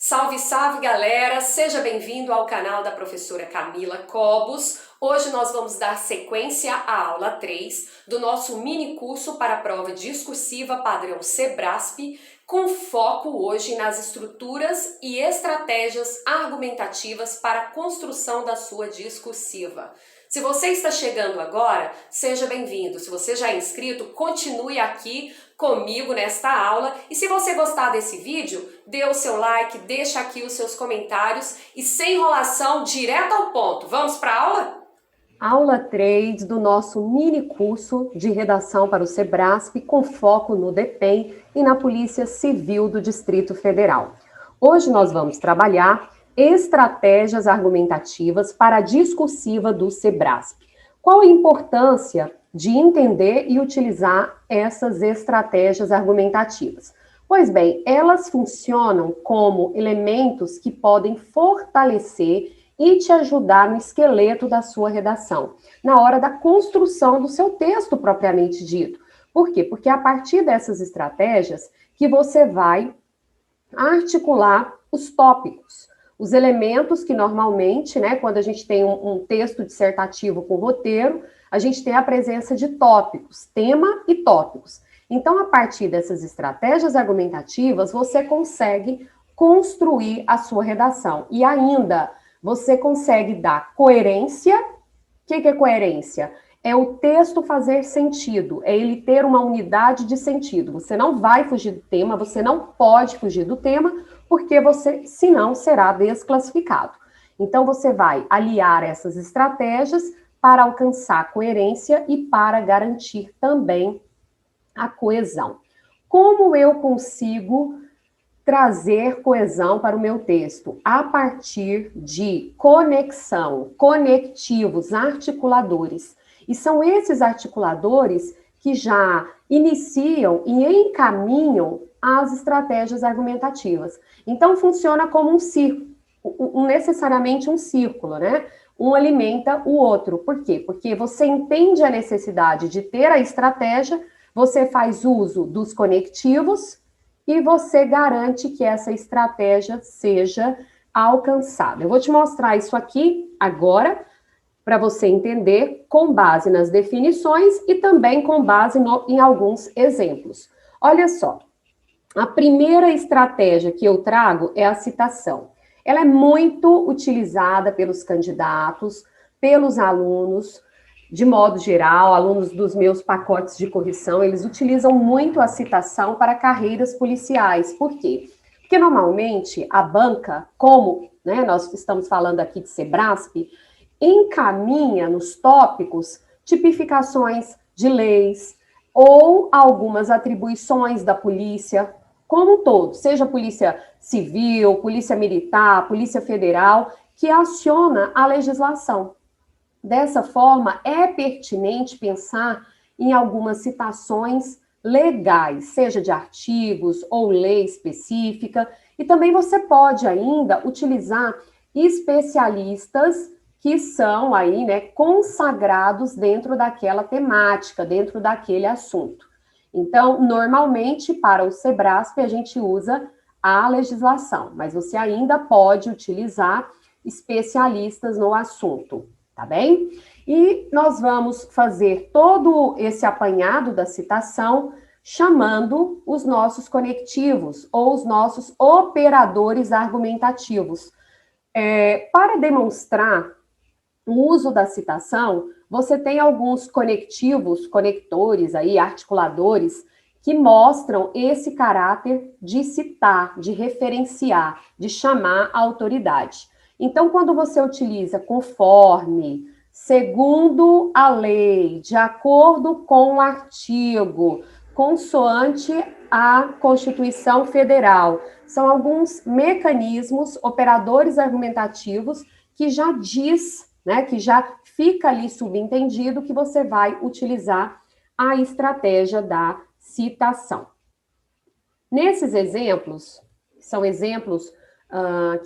Salve, salve galera! Seja bem-vindo ao canal da professora Camila Cobos. Hoje nós vamos dar sequência à aula 3 do nosso mini curso para a prova discursiva padrão Sebrasp, com foco hoje nas estruturas e estratégias argumentativas para a construção da sua discursiva. Se você está chegando agora, seja bem-vindo. Se você já é inscrito, continue aqui comigo nesta aula. E se você gostar desse vídeo, dê o seu like, deixa aqui os seus comentários e sem enrolação, direto ao ponto. Vamos para a aula? Aula 3 do nosso mini curso de redação para o Sebrasp com foco no DEPEN e na Polícia Civil do Distrito Federal. Hoje nós vamos trabalhar estratégias argumentativas para a discursiva do Sebrasp. Qual a importância de entender e utilizar essas estratégias argumentativas? Pois bem, elas funcionam como elementos que podem fortalecer e te ajudar no esqueleto da sua redação, na hora da construção do seu texto propriamente dito. Por quê? Porque é a partir dessas estratégias que você vai articular os tópicos, os elementos que normalmente, quando a gente tem um texto dissertativo com roteiro, a gente tem a presença de tópicos, tema e tópicos. Então, a partir dessas estratégias argumentativas, você consegue construir a sua redação. E ainda, você consegue dar coerência. O que é coerência? É o texto fazer sentido, é ele ter uma unidade de sentido. Você não vai fugir do tema, você não pode fugir do tema, porque você, senão, será desclassificado. Então, você vai aliar essas estratégias para alcançar coerência e para garantir também a coesão. Como eu consigo trazer coesão para o meu texto? A partir de conexão, conectivos, articuladores. E são esses articuladores que já iniciam e encaminham as estratégias argumentativas. Então, funciona como um círculo, necessariamente um círculo, né? Um alimenta o outro. Por quê? Porque você entende a necessidade de ter a estratégia, você faz uso dos conectivos e você garante que essa estratégia seja alcançada. Eu vou te mostrar isso aqui agora, para você entender com base nas definições e também com base em alguns exemplos. Olha só, a primeira estratégia que eu trago é a citação. Ela é muito utilizada pelos candidatos, pelos alunos, de modo geral, alunos dos meus pacotes de correção, eles utilizam muito a citação para carreiras policiais. Por quê? Porque normalmente a banca, como nós estamos falando aqui de Sebrasp, encaminha nos tópicos tipificações de leis ou algumas atribuições da polícia como um todo, seja polícia civil, polícia militar, polícia federal, que aciona a legislação. Dessa forma, é pertinente pensar em algumas citações legais, seja de artigos ou lei específica, e também você pode ainda utilizar especialistas que são aí, consagrados dentro daquela temática, dentro daquele assunto. Então, normalmente, para o Sebrasp, a gente usa a legislação, mas você ainda pode utilizar especialistas no assunto, tá bem? E nós vamos fazer todo esse apanhado da citação chamando os nossos conectivos ou os nossos operadores argumentativos. Para demonstrar o uso da citação, você tem alguns conectivos, conectores aí, articuladores, que mostram esse caráter de citar, de referenciar, de chamar a autoridade. Então, quando você utiliza conforme, segundo a lei, de acordo com o artigo, consoante a Constituição Federal, são alguns mecanismos, operadores argumentativos, que já diz, que já fica ali subentendido que você vai utilizar a estratégia da citação. Nesses exemplos, são exemplos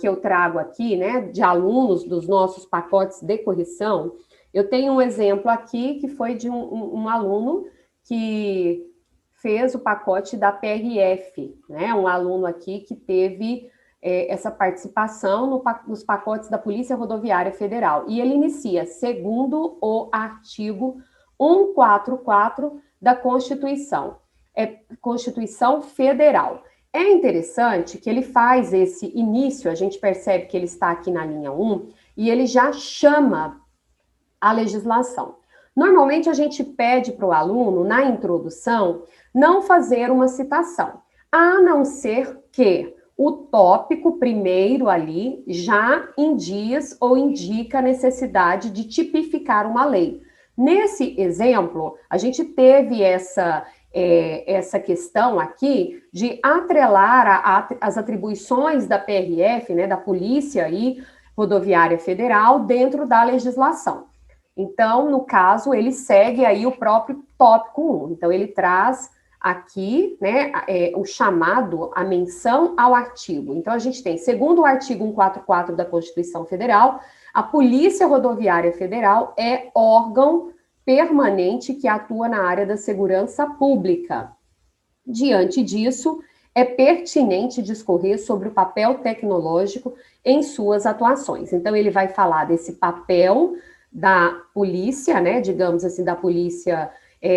que eu trago aqui, de alunos dos nossos pacotes de correção, eu tenho um exemplo aqui que foi de um aluno que fez o pacote da PRF, um aluno aqui que teve essa participação nos pacotes da Polícia Rodoviária Federal. E ele inicia segundo o artigo 144 da Constituição, Constituição Federal. É interessante que ele faz esse início, a gente percebe que ele está aqui na linha 1, e ele já chama a legislação. Normalmente a gente pede para o aluno, na introdução, não fazer uma citação, a não ser que o tópico primeiro ali já indica a necessidade de tipificar uma lei. Nesse exemplo, a gente teve essa questão aqui de atrelar as atribuições da PRF, né, da Polícia Rodoviária Federal, dentro da legislação. Então, no caso, ele segue aí o próprio tópico 1. Então, ele traz aqui, né, o chamado, a menção ao artigo. Então, a gente tem, segundo o artigo 144 da Constituição Federal, a Polícia Rodoviária Federal é órgão permanente que atua na área da segurança pública. Diante disso, é pertinente discorrer sobre o papel tecnológico em suas atuações. Então, ele vai falar desse papel da polícia, né, digamos assim, da Polícia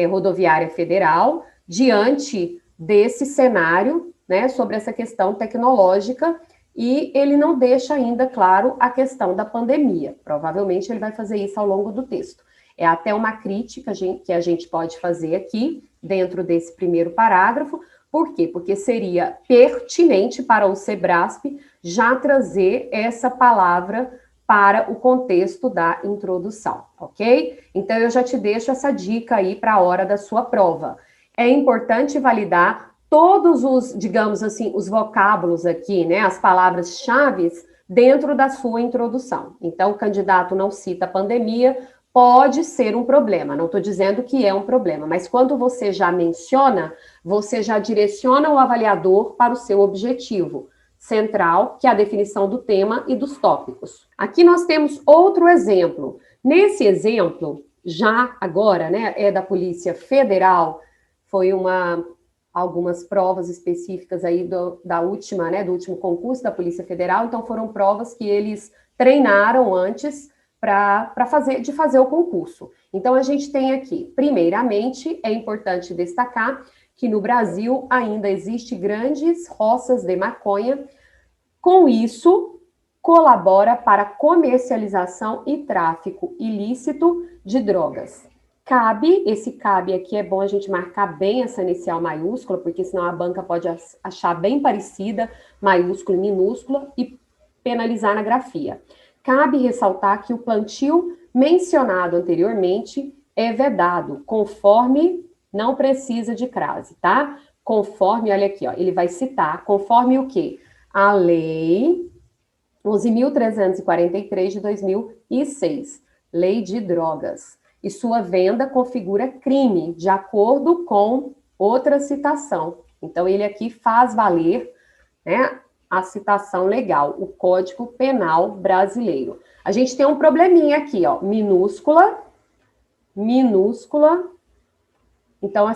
Rodoviária Federal, diante desse cenário, né, sobre essa questão tecnológica, e ele não deixa ainda claro a questão da pandemia. Provavelmente ele vai fazer isso ao longo do texto. É até uma crítica que a gente pode fazer aqui, dentro desse primeiro parágrafo. Por quê? Porque seria pertinente para o SEBRASP já trazer essa palavra para o contexto da introdução, ok? Então, eu já te deixo essa dica aí para a hora da sua prova. É importante validar todos os, digamos assim, os vocábulos aqui, né, as palavras-chave dentro da sua introdução. Então, o candidato não cita pandemia, pode ser um problema, não estou dizendo que é um problema, mas quando você já menciona, você já direciona o avaliador para o seu objetivo central, que é a definição do tema e dos tópicos. Aqui nós temos outro exemplo. Nesse exemplo, já agora, né, é da Polícia Federal, foi algumas provas específicas aí do último concurso da Polícia Federal, então foram provas que eles treinaram antes de fazer o concurso. Então, a gente tem aqui, primeiramente, é importante destacar que no Brasil ainda existem grandes roças de maconha. Com isso, colabora para a comercialização e tráfico ilícito de drogas. Esse cabe aqui é bom a gente marcar bem essa inicial maiúscula, porque senão a banca pode achar bem parecida, maiúscula e minúscula, e penalizar na grafia. Cabe ressaltar que o plantio mencionado anteriormente é vedado, conforme, não precisa de crase, tá? Conforme, olha aqui, ó, ele vai citar, conforme o quê? A Lei 11.343 de 2006, Lei de Drogas, e sua venda configura crime, de acordo com outra citação. Então, ele aqui faz valer, né, a citação legal, o Código Penal Brasileiro. A gente tem um probleminha aqui, ó, minúscula. Então,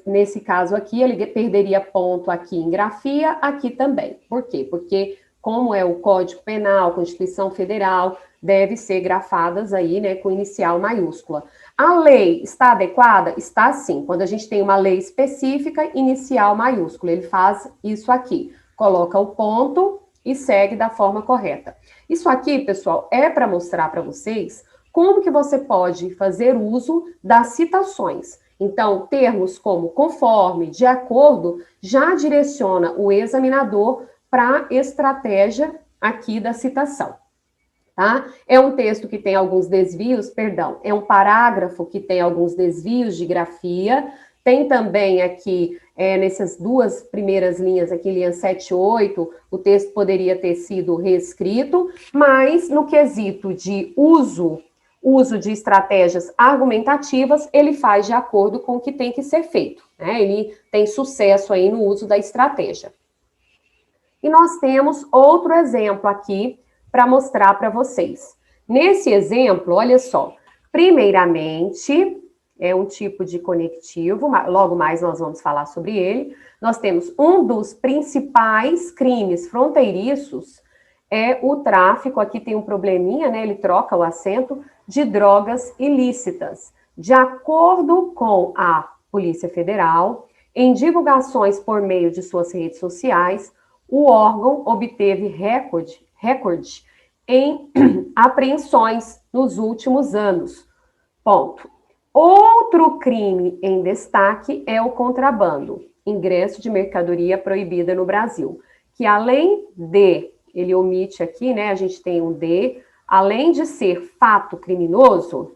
nesse caso aqui, ele perderia ponto aqui em grafia, aqui também. Por quê? Porque, como é o Código Penal, Constituição Federal, deve ser grafadas aí, né, com inicial maiúscula. A lei está adequada? Está sim. Quando a gente tem uma lei específica, inicial maiúscula, ele faz isso aqui. Coloca o ponto e segue da forma correta. Isso aqui, pessoal, é para mostrar para vocês como que você pode fazer uso das citações. Então, termos como conforme, de acordo, já direciona o examinador para a estratégia aqui da citação, tá? É um texto que tem alguns desvios, é um parágrafo que tem alguns desvios de grafia. Tem também aqui, nessas duas primeiras linhas aqui, linha 7 e 8, o texto poderia ter sido reescrito, mas no quesito de uso de estratégias argumentativas, ele faz de acordo com o que tem que ser feito, né? Ele tem sucesso aí no uso da estratégia. E nós temos outro exemplo aqui para mostrar para vocês. Nesse exemplo, olha só, primeiramente, é um tipo de conectivo, logo mais nós vamos falar sobre ele. Nós temos um dos principais crimes fronteiriços, é o tráfico, aqui tem um probleminha, né, ele troca o acento, de drogas ilícitas. De acordo com a Polícia Federal, em divulgações por meio de suas redes sociais, o órgão obteve recorde em apreensões nos últimos anos. Ponto. Outro crime em destaque é o contrabando, ingresso de mercadoria proibida no Brasil, que além de, ele omite aqui, né, a gente tem um D, além de ser fato criminoso,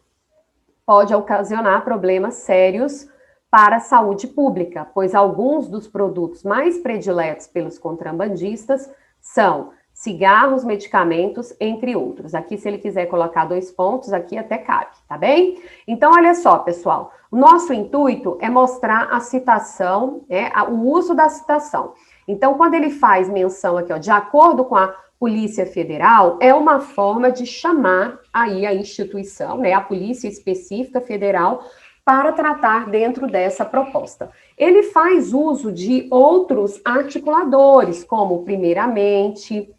pode ocasionar problemas sérios para a saúde pública, pois alguns dos produtos mais prediletos pelos contrabandistas são cigarros, medicamentos, entre outros. Aqui, se ele quiser colocar 2 pontos, aqui até cabe, tá bem? Então, olha só, pessoal, o nosso intuito é mostrar a citação, o uso da citação. Então, quando ele faz menção aqui, ó, de acordo com a Polícia Federal, é uma forma de chamar aí a instituição, né, a Polícia Específica Federal, para tratar dentro dessa proposta. Ele faz uso de outros articuladores, como primeiramente,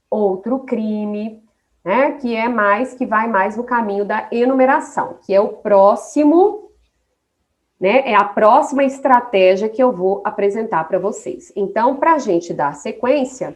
outro crime, né, que vai mais no caminho da enumeração, que é o próximo, né, é a próxima estratégia que eu vou apresentar para vocês. Então, para a gente dar sequência,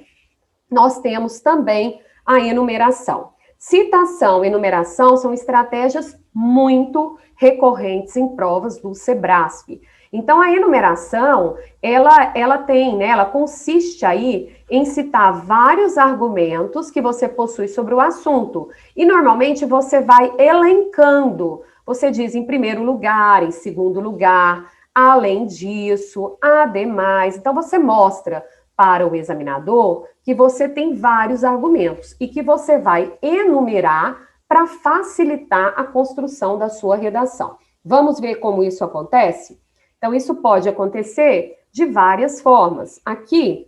nós temos também a enumeração. Citação e enumeração são estratégias muito recorrentes em provas do SEBRASP. Então, a enumeração, ela consiste aí em citar vários argumentos que você possui sobre o assunto. E, normalmente, você vai elencando. Você diz em primeiro lugar, em segundo lugar, além disso, ademais. Então, você mostra para o examinador que você tem vários argumentos e que você vai enumerar para facilitar a construção da sua redação. Vamos ver como isso acontece? Então, isso pode acontecer de várias formas. Aqui,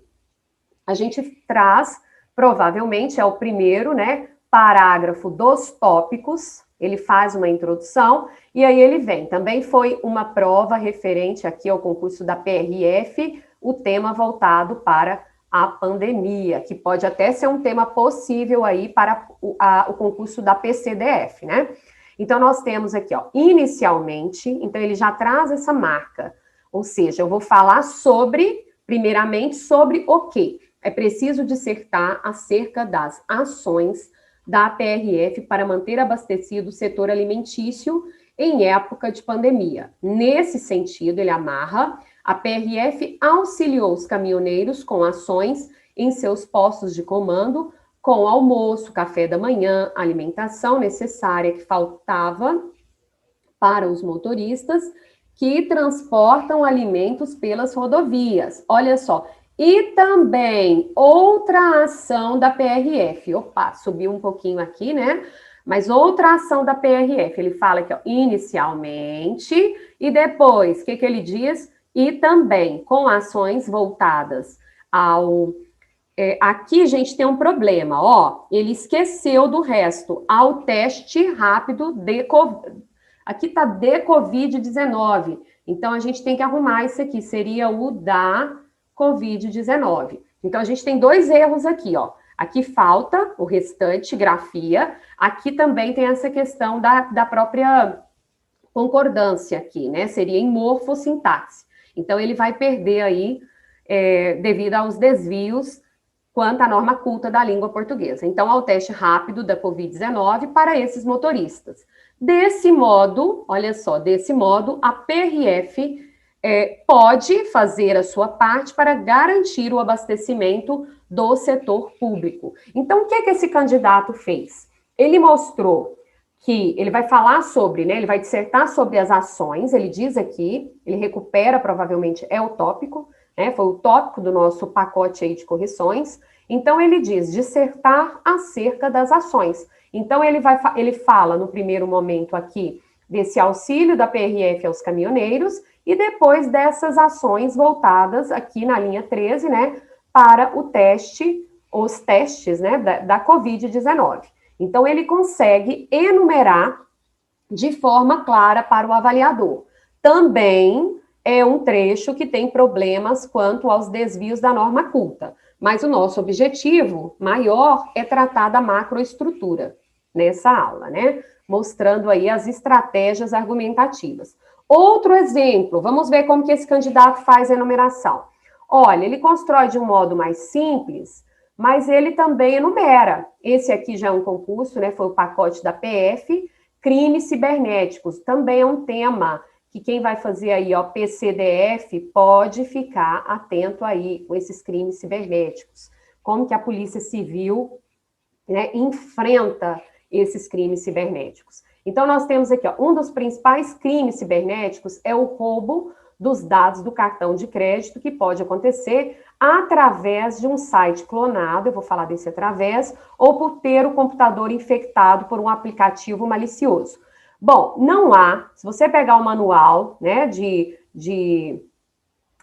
a gente traz, provavelmente, é o primeiro, né, parágrafo dos tópicos, ele faz uma introdução, e aí ele vem. Também foi uma prova referente aqui ao concurso da PRF, o tema voltado para a pandemia, que pode até ser um tema possível aí para o concurso da PCDF, né? Então, nós temos aqui, ó, inicialmente, então ele já traz essa marca, ou seja, eu vou falar primeiramente, sobre o quê? É preciso dissertar acerca das ações da PRF para manter abastecido o setor alimentício em época de pandemia. Nesse sentido, ele amarra, a PRF auxiliou os caminhoneiros com ações em seus postos de comando, com almoço, café da manhã, alimentação necessária que faltava para os motoristas que transportam alimentos pelas rodovias. Olha só. E também outra ação da PRF. Opa, subiu um pouquinho aqui, né? Mas outra ação da PRF. Ele fala aqui, ó, inicialmente, e depois, o que ele diz? E também com ações voltadas ao... aqui, gente, tem um problema, ó. Ele esqueceu do resto. Ao teste rápido de... Aqui tá de Covid-19. Então, a gente tem que arrumar isso aqui. Seria o da Covid-19. Então, a gente tem 2 erros aqui, ó. Aqui falta o restante, grafia. Aqui também tem essa questão da própria concordância aqui, né? Seria em morfossintaxe. Então, ele vai perder aí, devido aos desvios quanto à norma culta da língua portuguesa. Então, ao teste rápido da Covid-19 para esses motoristas. Desse modo, olha só, a PRF pode fazer a sua parte para garantir o abastecimento do setor público. Então, o que esse candidato fez? Ele mostrou que ele vai falar sobre, né, ele vai dissertar sobre as ações, ele diz aqui, ele recupera, provavelmente é o tópico, né, foi o tópico do nosso pacote aí de correções. Então, ele diz dissertar acerca das ações. Então, ele fala no primeiro momento aqui desse auxílio da PRF aos caminhoneiros e depois dessas ações voltadas aqui na linha 13, né, para o teste, os testes, né, da Covid-19. Então, ele consegue enumerar de forma clara para o avaliador. Também é um trecho que tem problemas quanto aos desvios da norma culta, mas o nosso objetivo maior é tratar da macroestrutura nessa aula, né? Mostrando aí as estratégias argumentativas. Outro exemplo, vamos ver como que esse candidato faz a enumeração. Olha, ele constrói de um modo mais simples, mas ele também enumera. Esse aqui já é um concurso, né? Foi o pacote da PF, crimes cibernéticos. Também é um tema que quem vai fazer aí, ó, PCDF, pode ficar atento aí com esses crimes cibernéticos. Como que a Polícia Civil, né, enfrenta esses crimes cibernéticos. Então, nós temos aqui, ó, um dos principais crimes cibernéticos é o roubo dos dados do cartão de crédito, que pode acontecer através de um site clonado, eu vou falar desse através, ou por ter o computador infectado por um aplicativo malicioso. Bom, não há, se você pegar o manual, né,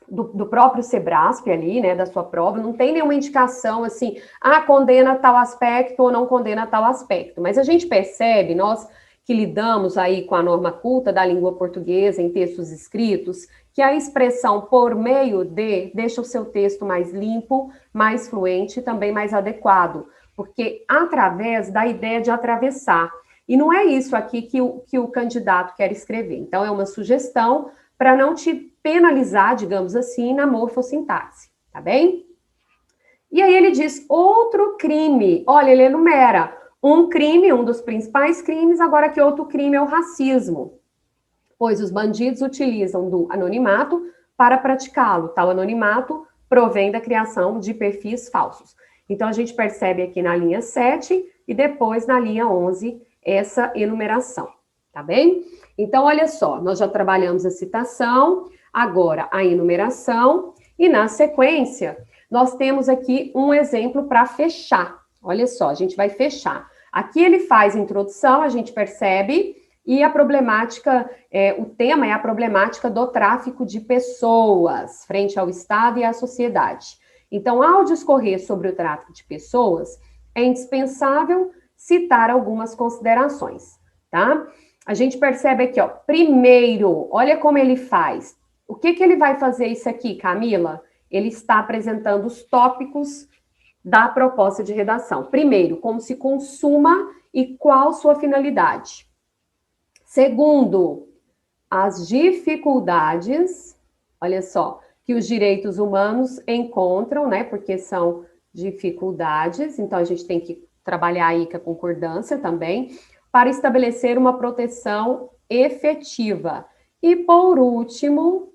do próprio Sebrasp ali, né, da sua prova, não tem nenhuma indicação assim, condena tal aspecto ou não condena tal aspecto, mas a gente percebe, nós que lidamos aí com a norma culta da língua portuguesa em textos escritos, que a expressão por meio de deixa o seu texto mais limpo, mais fluente e também mais adequado, porque através da ideia de atravessar. E não é isso aqui que o candidato quer escrever. Então, é uma sugestão para não te penalizar, digamos assim, na morfossintaxe, tá bem? E aí ele diz outro crime. Olha, ele enumera um crime, um dos principais crimes, agora que outro crime é o racismo, pois os bandidos utilizam do anonimato para praticá-lo. Tal anonimato provém da criação de perfis falsos. Então, a gente percebe aqui na linha 7 e depois na linha 11 essa enumeração, tá bem? Então, olha só, nós já trabalhamos a citação, agora a enumeração, e na sequência, nós temos aqui um exemplo para fechar. Olha só, a gente vai fechar. Aqui ele faz introdução, a gente percebe, e a problemática, o tema é a problemática do tráfico de pessoas frente ao Estado e à sociedade. Então, ao discorrer sobre o tráfico de pessoas, é indispensável citar algumas considerações, tá? A gente percebe aqui, ó, primeiro, olha como ele faz. O que ele vai fazer isso aqui, Camila? Ele está apresentando os tópicos da proposta de redação. Primeiro, como se consuma e qual sua finalidade. Segundo, as dificuldades, olha só, que os direitos humanos encontram, né, porque são dificuldades, então a gente tem que trabalhar aí com a concordância também, para estabelecer uma proteção efetiva. E, por último,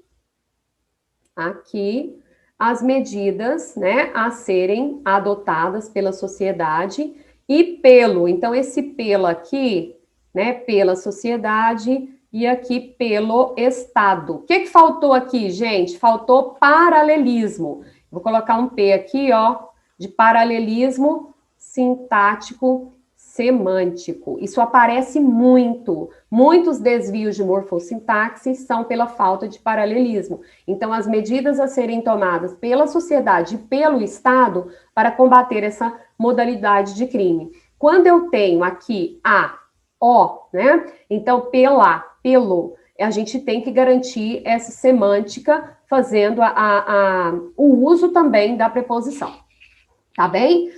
aqui, as medidas, né, a serem adotadas pela sociedade e então, esse pelo aqui, né, pela sociedade e aqui pelo Estado. O que faltou aqui, gente? Faltou paralelismo. Vou colocar um P aqui, ó, de paralelismo sintático semântico. Isso aparece muito. Muitos desvios de morfossintaxe são pela falta de paralelismo. Então, as medidas a serem tomadas pela sociedade e pelo Estado para combater essa modalidade de crime. Quando eu tenho aqui a, o, né? Então, pelo, a gente tem que garantir essa semântica fazendo o uso também da preposição. Tá bem?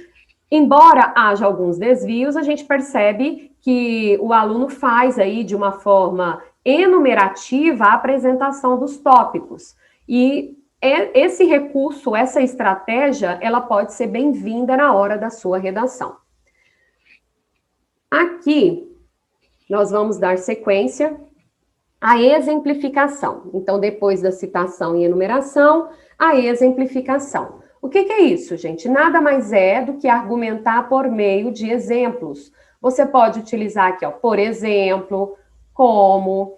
Embora haja alguns desvios, a gente percebe que o aluno faz aí de uma forma enumerativa a apresentação dos tópicos. E esse recurso, essa estratégia, ela pode ser bem-vinda na hora da sua redação. Aqui, nós vamos dar sequência à exemplificação. Então, depois da citação e enumeração, a exemplificação. O que é isso, gente? Nada mais é do que argumentar por meio de exemplos. Você pode utilizar aqui, ó, por exemplo, como,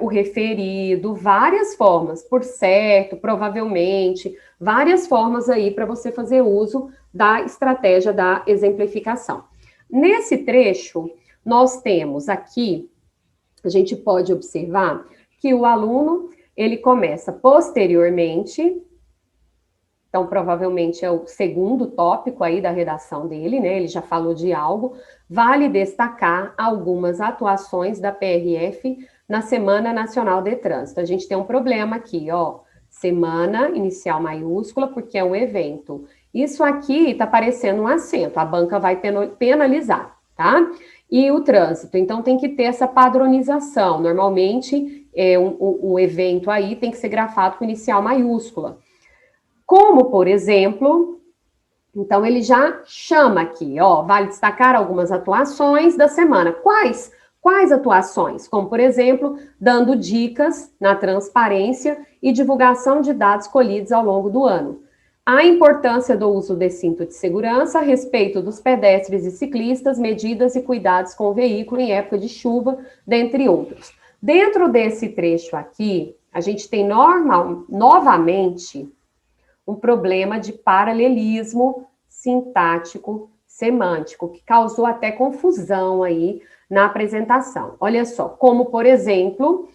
o referido, várias formas, por certo, provavelmente, várias formas aí para você fazer uso da estratégia da exemplificação. Nesse trecho, nós temos aqui, a gente pode observar que o aluno, ele começa posteriormente, Então, provavelmente é o segundo tópico aí da redação dele, né? Ele já falou de algo. Vale destacar algumas atuações da PRF na Semana Nacional de Trânsito. A gente tem um problema aqui, ó. Semana inicial maiúscula, porque é um evento. Isso aqui está parecendo um acento, a banca vai penalizar, tá? E o trânsito, então tem que ter essa padronização. Normalmente, o evento aí tem que ser grafado com inicial maiúscula. Como, por exemplo, então ele já chama aqui, ó, vale destacar algumas atuações da semana. Quais atuações? Como, por exemplo, dando dicas na transparência e divulgação de dados colhidos ao longo do ano. A importância do uso de cinto de segurança, respeito dos pedestres e ciclistas, medidas e cuidados com o veículo em época de chuva, dentre outros. Dentro desse trecho aqui, a gente tem novamente um problema de paralelismo sintático semântico, que causou até confusão aí na apresentação. Olha só, como, por exemplo,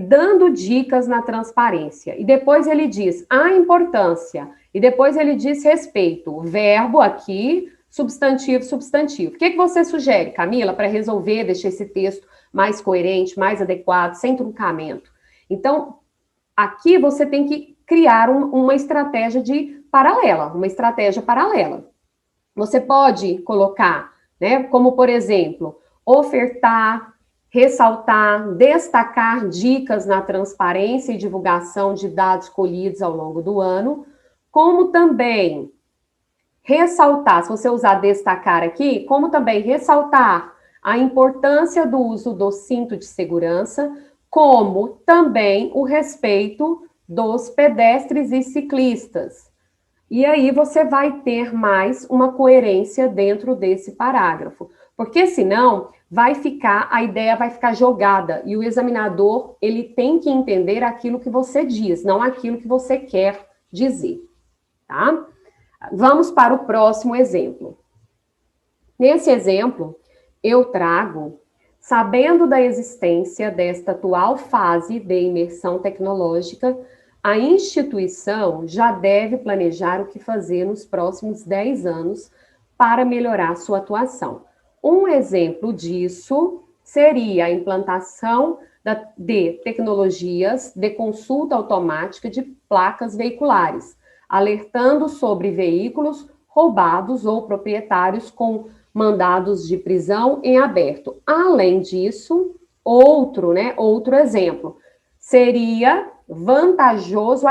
dando dicas na transparência. E depois ele diz a importância. E depois ele diz respeito. Verbo aqui, substantivo, substantivo. O que você sugere, Camila, para resolver, deixar esse texto mais coerente, mais adequado, sem truncamento? Então, aqui você tem que criar uma estratégia uma estratégia paralela. Você pode colocar, né, como por exemplo, ofertar, ressaltar, destacar dicas na transparência e divulgação de dados colhidos ao longo do ano, como também ressaltar, se você usar destacar aqui, como também ressaltar a importância do uso do cinto de segurança, como também o respeito dos pedestres e ciclistas. E aí você vai ter mais uma coerência dentro desse parágrafo, porque senão a ideia vai ficar jogada e o examinador, ele tem que entender aquilo que você diz, não aquilo que você quer dizer, tá? Vamos para o próximo exemplo. Nesse exemplo, eu trago, sabendo da existência desta atual fase de imersão tecnológica, a instituição já deve planejar o que fazer nos próximos 10 anos para melhorar sua atuação. Um exemplo disso seria a implantação de tecnologias de consulta automática de placas veiculares, alertando sobre veículos roubados ou proprietários com mandados de prisão em aberto. Além disso, outro exemplo seria vantajosa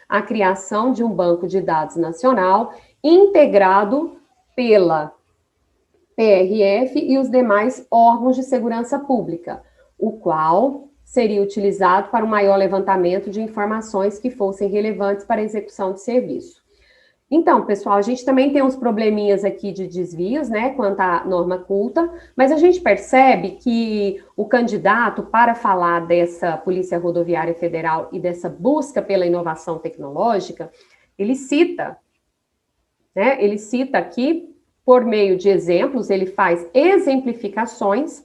a criação de um banco de dados nacional integrado pela PRF e os demais órgãos de segurança pública, o qual seria utilizado para um maior levantamento de informações que fossem relevantes para a execução de serviço. Então, pessoal, a gente também tem uns probleminhas aqui de desvios, né, quanto à norma culta, mas a gente percebe que o candidato, para falar dessa Polícia Rodoviária Federal e dessa busca pela inovação tecnológica, ele cita aqui, por meio de exemplos, ele faz exemplificações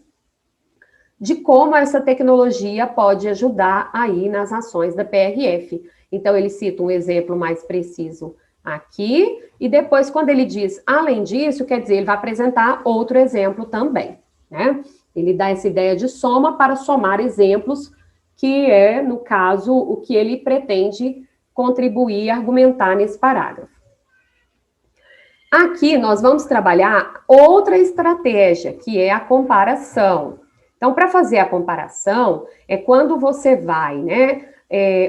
de como essa tecnologia pode ajudar aí nas ações da PRF. Então, ele cita um exemplo mais preciso aqui, e depois, quando ele diz, além disso, quer dizer, ele vai apresentar outro exemplo também, né? Ele dá essa ideia de soma para somar exemplos, que é, no caso, o que ele pretende contribuir e argumentar nesse parágrafo. Aqui, nós vamos trabalhar outra estratégia, que é a comparação. Então, para fazer a comparação, é quando você vai, né,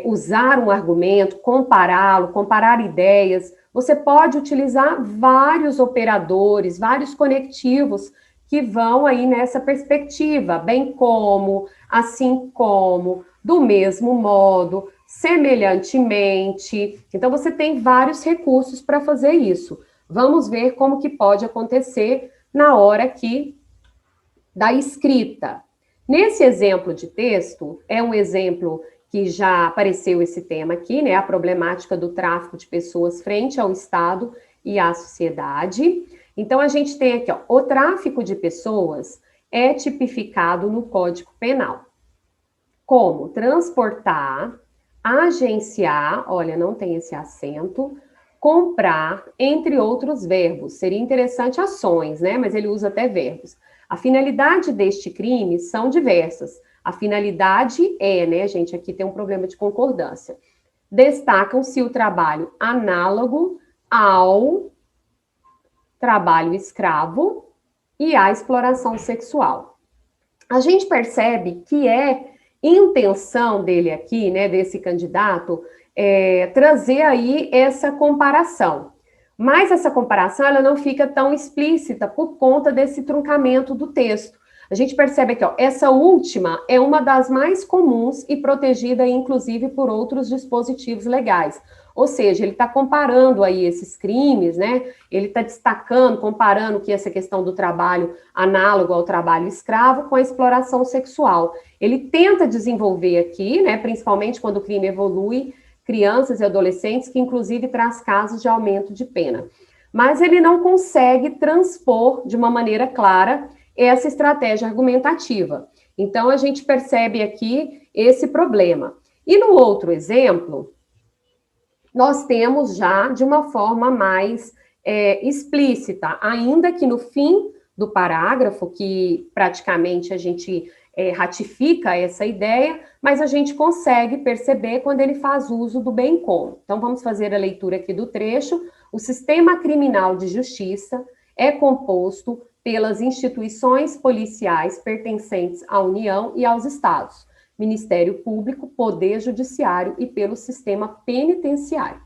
usar um argumento, compará-lo, comparar ideias, você pode utilizar vários operadores, vários conectivos que vão aí nessa perspectiva, bem como, assim como, do mesmo modo, semelhantemente. Então, você tem vários recursos para fazer isso. Vamos ver como que pode acontecer na hora aqui da escrita. Nesse exemplo de texto, é um exemplo que já apareceu esse tema aqui, né? A problemática do tráfico de pessoas frente ao Estado e à sociedade. Então, a gente tem aqui, ó, o tráfico de pessoas é tipificado no Código Penal como transportar, agenciar, olha, não tem esse acento, comprar, entre outros verbos. Seria interessante ações, né? Mas ele usa até verbos. A finalidade deste crime são diversas. A finalidade é, né, gente, aqui tem um problema de concordância. Destacam-se o trabalho análogo ao trabalho escravo e à exploração sexual. A gente percebe que é intenção dele aqui, né, desse candidato, trazer aí essa comparação. Mas essa comparação ela não fica tão explícita por conta desse truncamento do texto. A gente percebe aqui, ó, essa última é uma das mais comuns e protegida, inclusive, por outros dispositivos legais. Ou seja, ele está comparando aí esses crimes, né? Ele está destacando, comparando que essa questão do trabalho análogo ao trabalho escravo com a exploração sexual. Ele tenta desenvolver aqui, né, principalmente quando o crime evolui, crianças e adolescentes, que inclusive traz casos de aumento de pena. Mas ele não consegue transpor de uma maneira clara essa estratégia argumentativa. Então, a gente percebe aqui esse problema. E no outro exemplo, nós temos já de uma forma mais explícita, ainda que no fim do parágrafo, que praticamente a gente ratifica essa ideia, mas a gente consegue perceber quando ele faz uso do bem comum. Então, vamos fazer a leitura aqui do trecho. O sistema criminal de justiça é composto pelas instituições policiais pertencentes à União e aos Estados, Ministério Público, Poder Judiciário e pelo sistema penitenciário.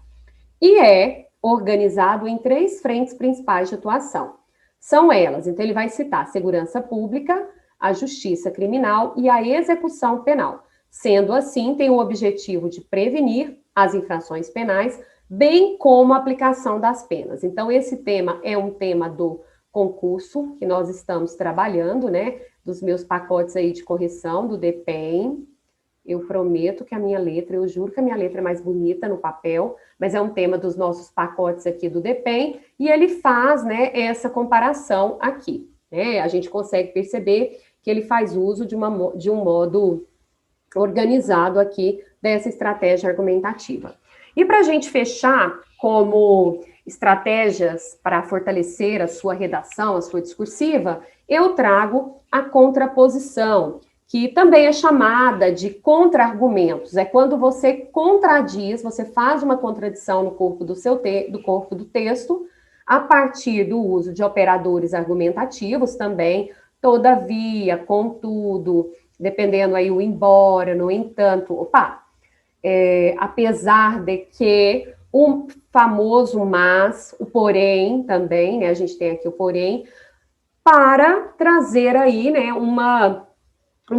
E é organizado em 3 frentes principais de atuação. São elas, então ele vai citar a segurança pública, a justiça criminal e a execução penal. Sendo assim, tem o objetivo de prevenir as infrações penais, bem como a aplicação das penas. Então, esse tema é um tema do concurso que nós estamos trabalhando, né? Dos meus pacotes aí de correção, do DPEM. Eu prometo que a minha letra, eu juro que a minha letra é mais bonita no papel, mas é um tema dos nossos pacotes aqui do DPEM, e ele faz, né, essa comparação aqui, né? A gente consegue perceber que ele faz uso de um modo organizado aqui dessa estratégia argumentativa. E para a gente fechar como estratégias para fortalecer a sua redação, a sua discursiva, eu trago a contraposição, que também é chamada de contra-argumentos. É quando você contradiz, você faz uma contradição no corpo do corpo do texto, a partir do uso de operadores argumentativos também, todavia, contudo, dependendo aí o embora, no entanto, apesar de que, o famoso mas, o porém também, né, a gente tem aqui o porém, para trazer aí, né, uma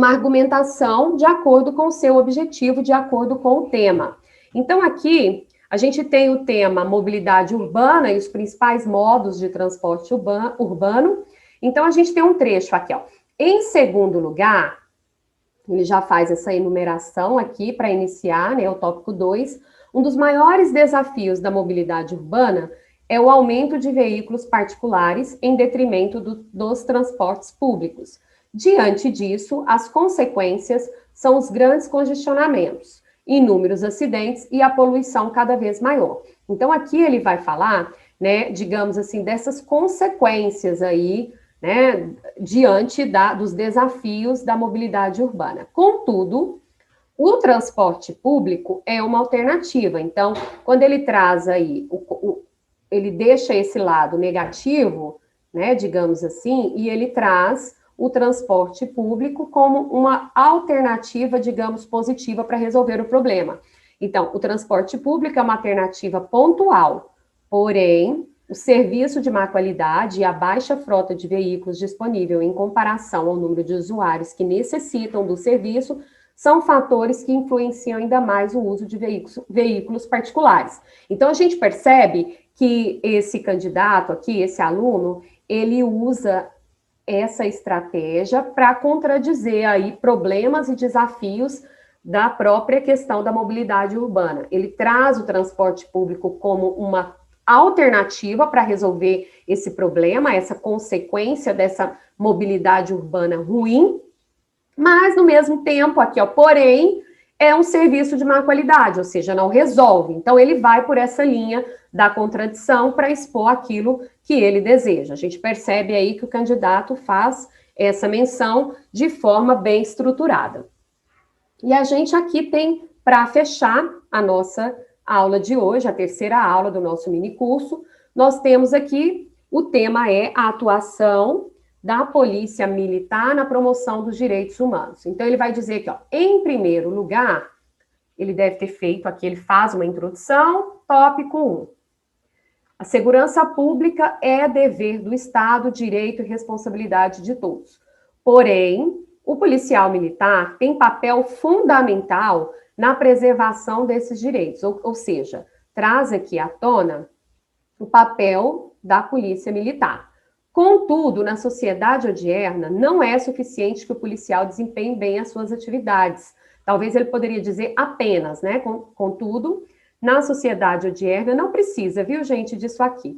argumentação de acordo com o seu objetivo, de acordo com o tema. Então, aqui, a gente tem o tema mobilidade urbana e os principais modos de transporte urbano. Então, a gente tem um trecho aqui, ó. Em segundo lugar, ele já faz essa enumeração aqui para iniciar, né, o tópico 2. Um dos maiores desafios da mobilidade urbana é o aumento de veículos particulares em detrimento dos transportes públicos. Diante disso, as consequências são os grandes congestionamentos, inúmeros acidentes e a poluição cada vez maior. Então, aqui ele vai falar, né, digamos assim, dessas consequências aí, né, diante dos desafios da mobilidade urbana. Contudo, o transporte público é uma alternativa. Então, quando ele traz aí, ele deixa esse lado negativo, né, digamos assim, e ele traz o transporte público como uma alternativa, digamos, positiva para resolver o problema. Então, o transporte público é uma alternativa pontual, porém, o serviço de má qualidade e a baixa frota de veículos disponível em comparação ao número de usuários que necessitam do serviço são fatores que influenciam ainda mais o uso de veículos particulares. Então, a gente percebe que esse candidato aqui, esse aluno, ele usa essa estratégia para contradizer aí problemas e desafios da própria questão da mobilidade urbana. Ele traz o transporte público como uma alternativa para resolver esse problema, essa consequência dessa mobilidade urbana ruim, mas no mesmo tempo aqui, ó, porém, é um serviço de má qualidade, ou seja, não resolve. Então, ele vai por essa linha da contradição para expor aquilo que ele deseja. A gente percebe aí que o candidato faz essa menção de forma bem estruturada. E a gente aqui tem, para fechar a nossa aula de hoje, a terceira aula do nosso minicurso, nós temos aqui, o tema é a atuação da Polícia Militar na promoção dos direitos humanos. Então, ele vai dizer que, ó, em primeiro lugar, ele deve ter feito aqui, ele faz uma introdução, tópico 1. A segurança pública é dever do Estado, direito e responsabilidade de todos. Porém, o policial militar tem papel fundamental na preservação desses direitos, ou seja, traz aqui à tona o papel da polícia militar. Contudo, na sociedade odierna, não é suficiente que o policial desempenhe bem as suas atividades. Talvez ele poderia dizer apenas, né? Contudo, na sociedade odierna não precisa, viu, gente, disso aqui.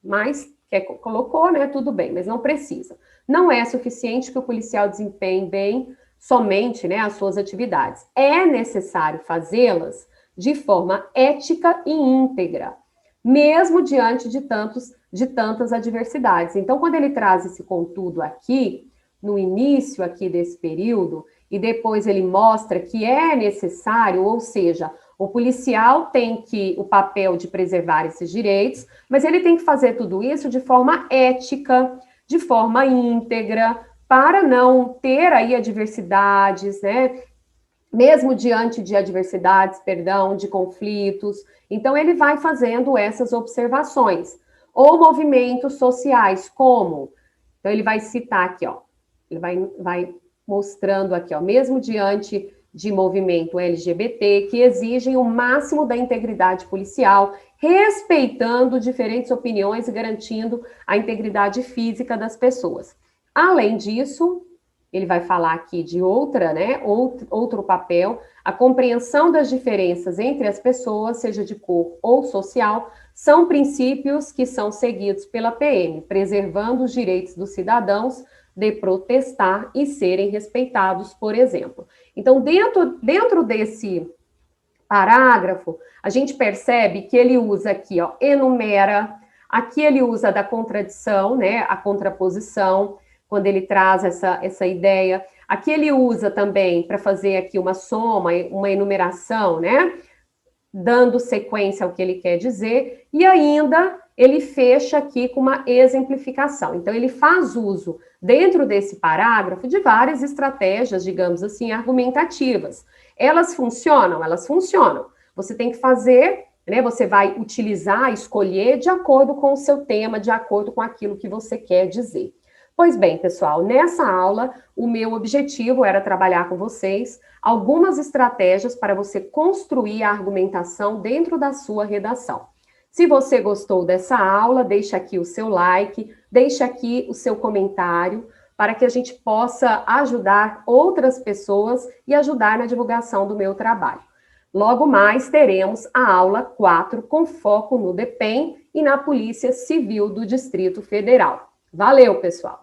Mas, colocou, né? Tudo bem, mas não precisa. Não é suficiente que o policial desempenhe bem somente, né, as suas atividades. É necessário fazê-las de forma ética e íntegra, mesmo diante de tantas adversidades. Então, quando ele traz esse contudo aqui, no início aqui desse período, e depois ele mostra que é necessário, ou seja, o policial tem o papel de preservar esses direitos, mas ele tem que fazer tudo isso de forma ética, de forma íntegra, para não ter aí adversidades, né? Mesmo diante de adversidades, de conflitos. Então, ele vai fazendo essas observações. Ou movimentos sociais, como? Então, ele vai citar aqui, ó. Ele vai mostrando aqui, ó, mesmo diante de movimento LGBT, que exigem o máximo da integridade policial, respeitando diferentes opiniões e garantindo a integridade física das pessoas. Além disso, ele vai falar aqui de outro papel, a compreensão das diferenças entre as pessoas, seja de cor ou social, são princípios que são seguidos pela PM, preservando os direitos dos cidadãos de protestar e serem respeitados, por exemplo. Então, dentro desse parágrafo, a gente percebe que ele usa aqui, ó, enumera, aqui ele usa da contradição, né, a contraposição, quando ele traz essa ideia. Aqui ele usa também para fazer aqui uma soma, uma enumeração, né, dando sequência ao que ele quer dizer, e ainda ele fecha aqui com uma exemplificação. Então, ele faz uso, dentro desse parágrafo, de várias estratégias, digamos assim, argumentativas. Elas funcionam? Elas funcionam. Você tem que fazer, né, você vai utilizar, escolher de acordo com o seu tema, de acordo com aquilo que você quer dizer. Pois bem, pessoal, nessa aula, o meu objetivo era trabalhar com vocês algumas estratégias para você construir a argumentação dentro da sua redação. Se você gostou dessa aula, deixa aqui o seu like, deixa aqui o seu comentário, para que a gente possa ajudar outras pessoas e ajudar na divulgação do meu trabalho. Logo mais teremos a aula 4 com foco no DPEM e na Polícia Civil do Distrito Federal. Valeu, pessoal!